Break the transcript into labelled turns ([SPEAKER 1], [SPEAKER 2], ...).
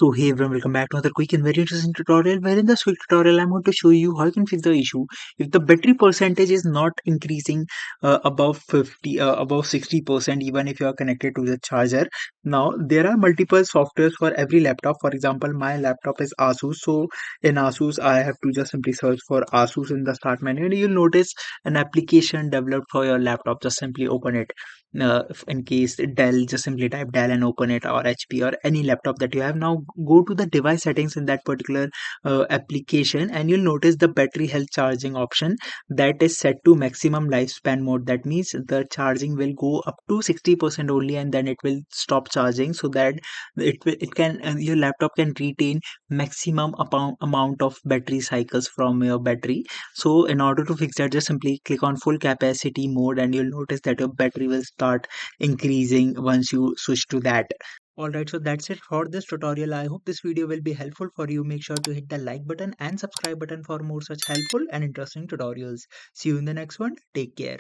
[SPEAKER 1] So hey everyone, welcome back to another quick and very interesting tutorial where in this quick tutorial I'm going to show you how you can fix the issue if the battery percentage is not increasing above 50 above 60% even if you are connected to the charger. Now there are multiple softwares for every laptop. For example, my laptop is Asus, so in Asus I have to just simply search for Asus in the start menu and you'll notice an application developed for your laptop. Just simply open it. If in case Dell, just simply type Dell and open it, or HP or any laptop that you have. Now go to the device settings in that particular application and you'll notice the battery health charging option that is set to maximum lifespan mode. That means the charging will go up to 60% only and then it will stop charging, so that it can your laptop can retain maximum amount of battery cycles from your battery. So in order to fix that, just simply click on full capacity mode and you'll notice that your battery will start increasing once you switch to that. Alright, so that's it for this tutorial. I hope this video will be helpful for you. Make sure to hit the like button and subscribe button for more such helpful and interesting tutorials. See you in the next one. Take care.